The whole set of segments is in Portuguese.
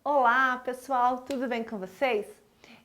Olá, pessoal, tudo bem com vocês?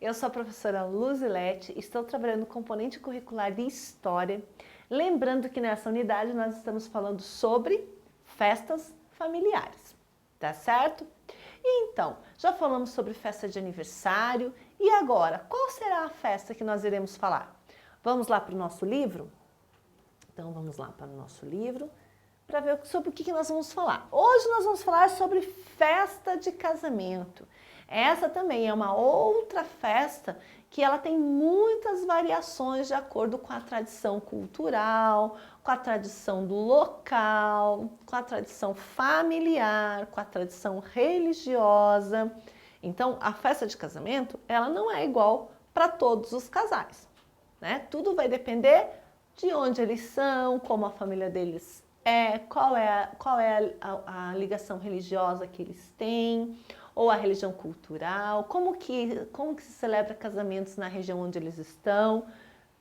Eu sou a professora Luzilete, estou trabalhando no componente curricular de História. Lembrando que nessa unidade nós estamos falando sobre festas familiares, tá certo? E então, já falamos sobre festa de aniversário e agora, qual será a festa que nós iremos falar? Vamos lá para o nosso livro? Então vamos lá para o nosso livro para ver sobre o que nós vamos falar. Hoje nós vamos falar sobre festa de casamento. Essa também é uma outra festa que ela tem muitas variações de acordo com a tradição cultural, com a tradição do local, com a tradição familiar, com a tradição religiosa. Então, a festa de casamento, ela não é igual para todos os casais, né? Tudo vai depender de onde eles são, como a família deles qual é a ligação religiosa que eles têm, ou a religião cultural, como que se celebra casamentos na região onde eles estão.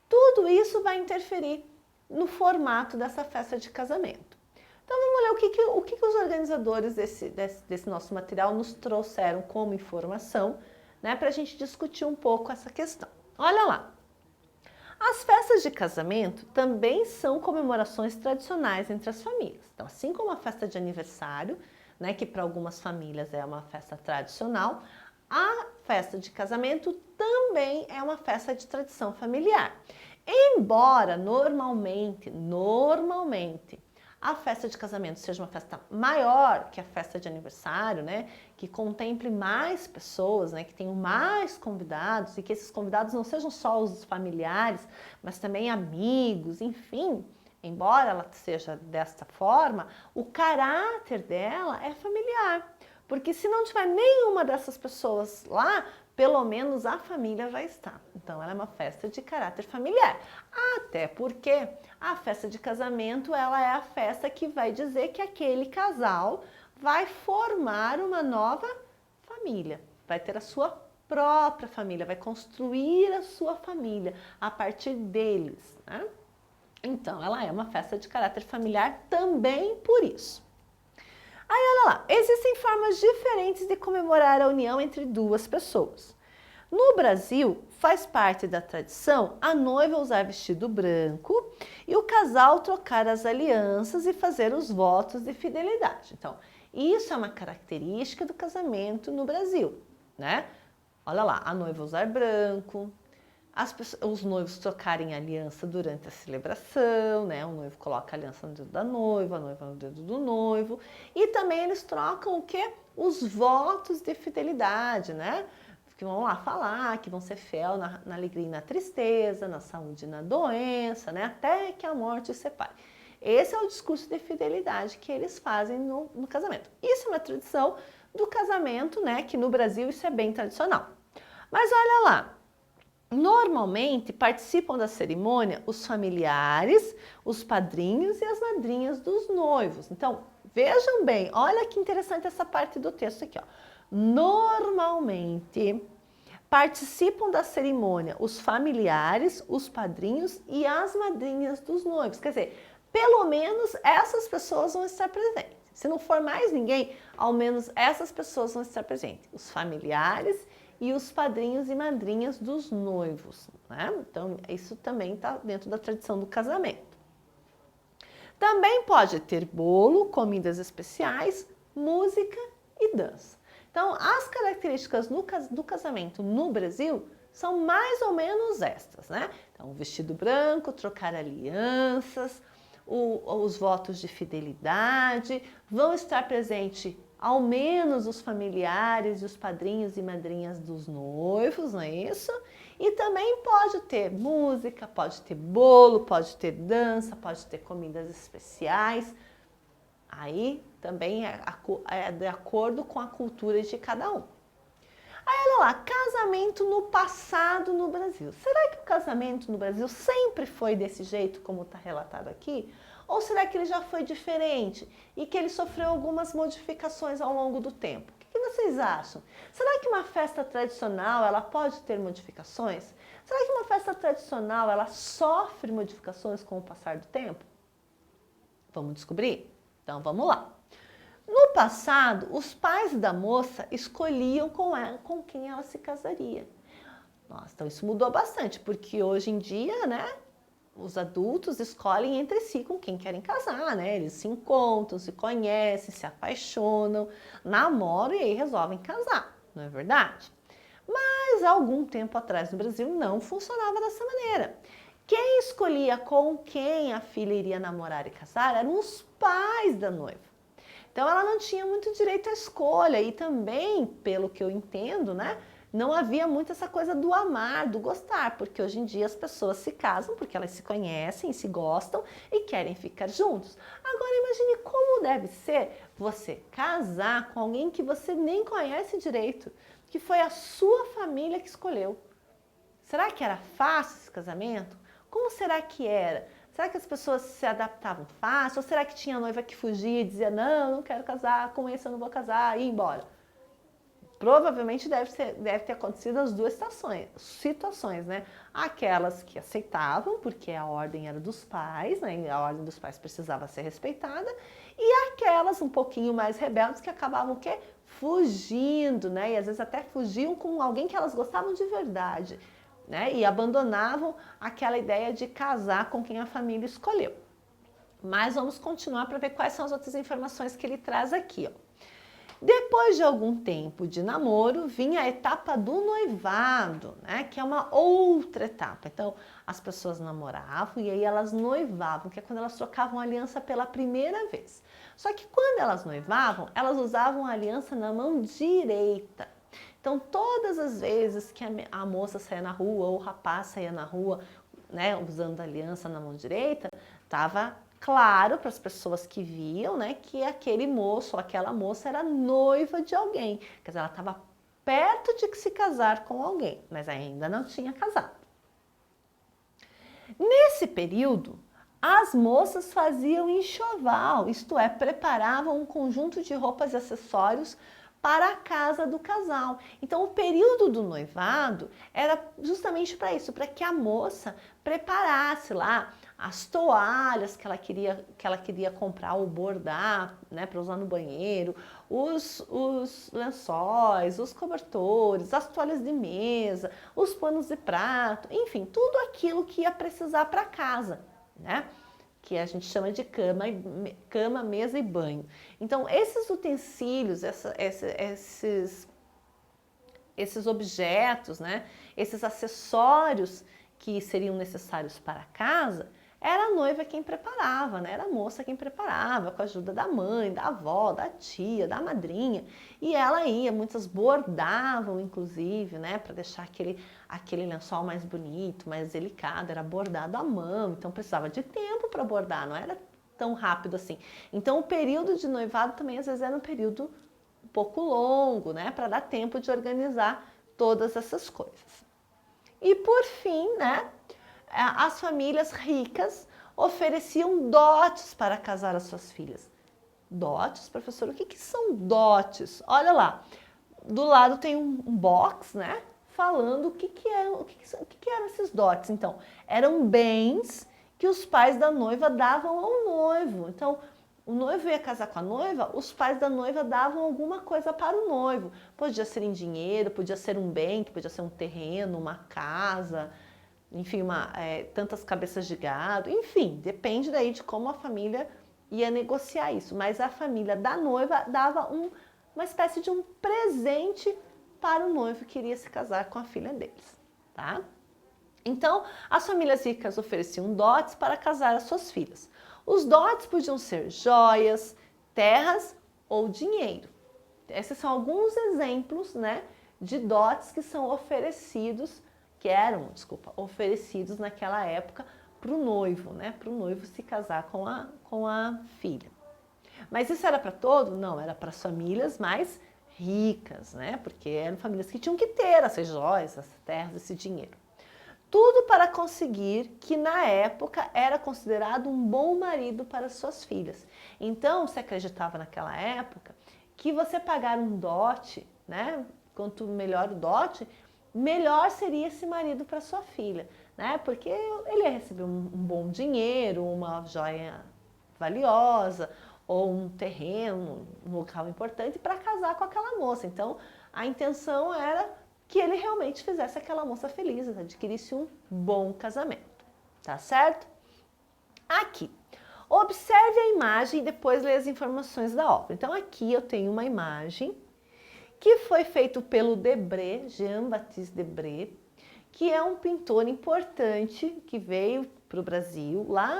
Tudo isso vai interferir no formato dessa festa de casamento. Então vamos ler o que os organizadores desse nosso material nos trouxeram como informação, né, para a gente discutir um pouco essa questão. Olha lá. As festas de casamento também são comemorações tradicionais entre as famílias. Então, assim como a festa de aniversário, né, que para algumas famílias é uma festa tradicional, a festa de casamento também é uma festa de tradição familiar. Embora normalmente, a festa de casamento seja uma festa maior que a festa de aniversário, né? Que contemple mais pessoas, né? Que tenham mais convidados e que esses convidados não sejam só os familiares, mas também amigos, enfim. Embora ela seja desta forma, o caráter dela é familiar. Porque se não tiver nenhuma dessas pessoas lá, pelo menos a família vai estar. Então, ela é uma festa de caráter familiar. Até porque a festa de casamento, ela é a festa que vai dizer que aquele casal vai formar uma nova família, vai ter a sua própria família, vai construir a sua família a partir deles, né? Então, ela é uma festa de caráter familiar também por isso. Aí, olha lá, existem formas diferentes de comemorar a união entre duas pessoas. No Brasil, faz parte da tradição a noiva usar vestido branco e o casal trocar as alianças e fazer os votos de fidelidade. Então, isso é uma característica do casamento no Brasil, né? Olha lá, a noiva usar branco, os noivos trocarem aliança durante a celebração, né? O noivo coloca a aliança no dedo da noiva, a noiva no dedo do noivo. E também eles trocam o quê? Os votos de fidelidade, né? Que vão lá falar que vão ser fiel na alegria e na tristeza, na saúde e na doença, né? Até que a morte os separe. Esse é o discurso de fidelidade que eles fazem no casamento. Isso é uma tradição do casamento, né? Que no Brasil isso é bem tradicional. Mas olha lá, normalmente participam da cerimônia os familiares, os padrinhos e as madrinhas dos noivos. Então, vejam bem, olha que interessante essa parte do texto aqui, ó. Normalmente participam da cerimônia os familiares, os padrinhos e as madrinhas dos noivos. Quer dizer, pelo menos essas pessoas vão estar presentes. Se não for mais ninguém, ao menos essas pessoas vão estar presentes. Os familiares e os padrinhos e madrinhas dos noivos, né? Então, isso também está dentro da tradição do casamento. Também pode ter bolo, comidas especiais, música e dança. Então, as características do casamento no Brasil são mais ou menos estas, né? Então, vestido branco, trocar alianças, os votos de fidelidade, vão estar presentes ao menos os familiares e os padrinhos e madrinhas dos noivos, não é isso? E também pode ter música, pode ter bolo, pode ter dança, pode ter comidas especiais. Aí também é de acordo com a cultura de cada um. Aí olha lá, casamento no passado no Brasil. Será que o casamento no Brasil sempre foi desse jeito como está relatado aqui? Ou será que ele já foi diferente e que ele sofreu algumas modificações ao longo do tempo? O que vocês acham? Será que uma festa tradicional ela pode ter modificações? Será que uma festa tradicional ela sofre modificações com o passar do tempo? Vamos descobrir? Então vamos lá. No passado, os pais da moça escolhiam com quem ela se casaria. Nossa, então isso mudou bastante, porque hoje em dia, né, os adultos escolhem entre si com quem querem casar, né? Eles se encontram, se conhecem, se apaixonam, namoram e aí resolvem casar, não é verdade? Mas há algum tempo atrás no Brasil não funcionava dessa maneira. Quem escolhia com quem a filha iria namorar e casar eram os pais da noiva. Então ela não tinha muito direito à escolha e também, pelo que eu entendo, né, não havia muito essa coisa do amar, do gostar, porque hoje em dia as pessoas se casam porque elas se conhecem, se gostam e querem ficar juntos. Agora imagine como deve ser você casar com alguém que você nem conhece direito, que foi a sua família que escolheu. Será que era fácil esse casamento? Como será que era? Será que as pessoas se adaptavam fácil? Ou será que tinha noiva que fugia e dizia, não quero casar, com esse eu não vou casar, e ir embora? Provavelmente deve ter acontecido as duas situações, né? Aquelas que aceitavam, porque a ordem era dos pais, né? A ordem dos pais precisava ser respeitada, e aquelas um pouquinho mais rebeldes que acabavam o quê? Fugindo, né? E às vezes até fugiam com alguém que elas gostavam de verdade, né? E abandonavam aquela ideia de casar com quem a família escolheu. Mas vamos continuar para ver quais são as outras informações que ele traz aqui, ó. Depois de algum tempo de namoro, vinha a etapa do noivado, né? Que é uma outra etapa. Então, as pessoas namoravam e aí elas noivavam, que é quando elas trocavam aliança pela primeira vez. Só que quando elas noivavam, elas usavam a aliança na mão direita. Então, todas as vezes que a moça saía na rua ou o rapaz saía na rua, né, usando a aliança na mão direita, estava claro para as pessoas que viam, né, que aquele moço ou aquela moça era noiva de alguém. Quer dizer, ela estava perto de se casar com alguém, mas ainda não tinha casado. Nesse período, as moças faziam enxoval, isto é, preparavam um conjunto de roupas e acessórios para a casa do casal. Então, o período do noivado era justamente para isso, para que a moça preparasse lá as toalhas que ela queria comprar ou bordar, né, para usar no banheiro, os lençóis, os cobertores, as toalhas de mesa, os panos de prato, enfim, tudo aquilo que ia precisar para casa, né? Que a gente chama de cama, mesa e banho. Então, esses utensílios, esses objetos, né, esses acessórios que seriam necessários para a casa, era a noiva quem preparava, né? Era a moça quem preparava, com a ajuda da mãe, da avó, da tia, da madrinha. E ela ia, muitas bordavam, inclusive, né? Para deixar aquele lençol mais bonito, mais delicado, era bordado à mão, então precisava de tempo para bordar, não era tão rápido assim. Então o período de noivado também às vezes era um período um pouco longo, né? Para dar tempo de organizar todas essas coisas. E por fim, né? As famílias ricas ofereciam dotes para casar as suas filhas. Dotes, professor, o que são dotes? Olha lá, do lado tem um box, né? Falando o que eram esses dotes. Então, eram bens que os pais da noiva davam ao noivo. Então, o noivo ia casar com a noiva, os pais da noiva davam alguma coisa para o noivo. Podia ser em dinheiro, podia ser um bem, que podia ser um terreno, uma casa, enfim, tantas cabeças de gado, enfim, depende daí de como a família ia negociar isso. Mas a família da noiva dava uma espécie de um presente para o noivo que iria se casar com a filha deles, tá? Então, as famílias ricas ofereciam dotes para casar as suas filhas. Os dotes podiam ser joias, terras ou dinheiro. Esses são alguns exemplos, né, de dotes que são oferecidos oferecidos naquela época para o noivo, né? Para o noivo se casar com a filha. Mas isso era para todo? Não, era para as famílias mais ricas, né? Porque eram famílias que tinham que ter essas joias, essas terras, esse dinheiro. Tudo para conseguir que na época era considerado um bom marido para suas filhas. Então, se acreditava naquela época que você pagar um dote, né? Quanto melhor o dote, melhor seria esse marido para sua filha, né? Porque ele ia receber um bom dinheiro, uma joia valiosa, ou um terreno, um local importante para casar com aquela moça. Então, a intenção era que ele realmente fizesse aquela moça feliz, adquirisse um bom casamento, tá certo? Aqui, observe a imagem e depois lê as informações da obra. Então, aqui eu tenho uma imagem que foi feita pelo Debré, Jean-Baptiste Debré, que é um pintor importante que veio para o Brasil lá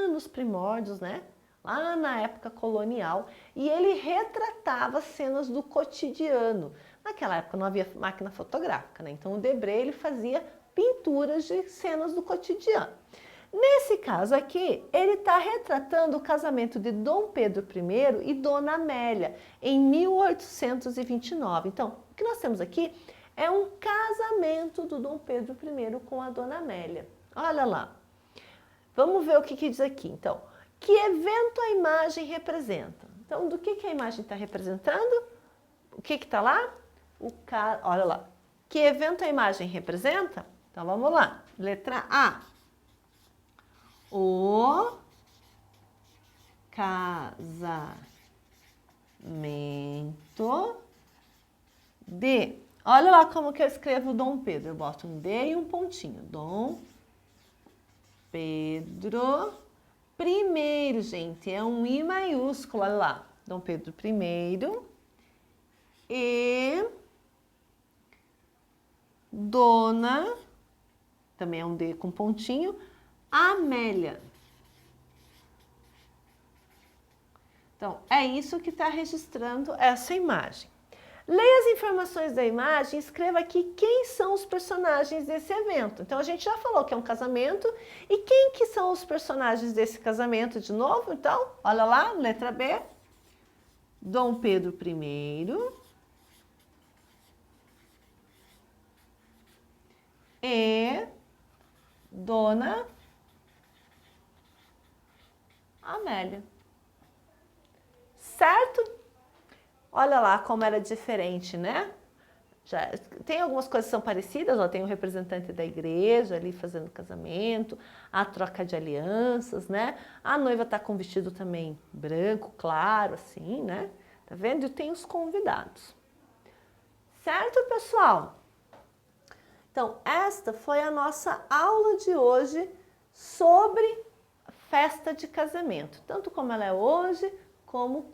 nos primórdios, né? Lá na época colonial, e ele retratava cenas do cotidiano. Naquela época não havia máquina fotográfica, né? Então o Debré ele fazia pinturas de cenas do cotidiano. Nesse caso aqui, ele está retratando o casamento de Dom Pedro I e Dona Amélia, em 1829. Então, o que nós temos aqui é um casamento do Dom Pedro I com a Dona Amélia. Olha lá. Vamos ver o que diz aqui. Então, que evento a imagem representa? Então, do que a imagem está representando? O que está lá? Olha lá. Que evento a imagem representa? Então, vamos lá. Letra A. O casamento de... Olha lá como que eu escrevo Dom Pedro. Eu boto um D e um pontinho. Dom Pedro I, gente. É um I maiúsculo, olha lá. Dom Pedro I e Dona, também é um D com pontinho, Amélia. Então, é isso que está registrando essa imagem. Leia as informações da imagem e escreva aqui quem são os personagens desse evento. Então, a gente já falou que é um casamento. E quem que são os personagens desse casamento de novo? Então, olha lá, letra B. Dom Pedro I e Dona Amélia. Certo? Olha lá como era diferente, né? Já, tem algumas coisas que são parecidas, ó, tem o representante da igreja ali fazendo casamento, a troca de alianças, né? A noiva tá com vestido também branco, claro, assim, né? Tá vendo? E tem os convidados. Certo, pessoal? Então, esta foi a nossa aula de hoje sobre festa de casamento, tanto como ela é hoje, como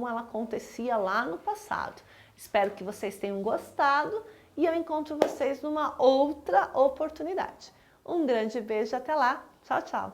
ela acontecia lá no passado. Espero que vocês tenham gostado e eu encontro vocês numa outra oportunidade. Um grande beijo, até lá. Tchau, tchau.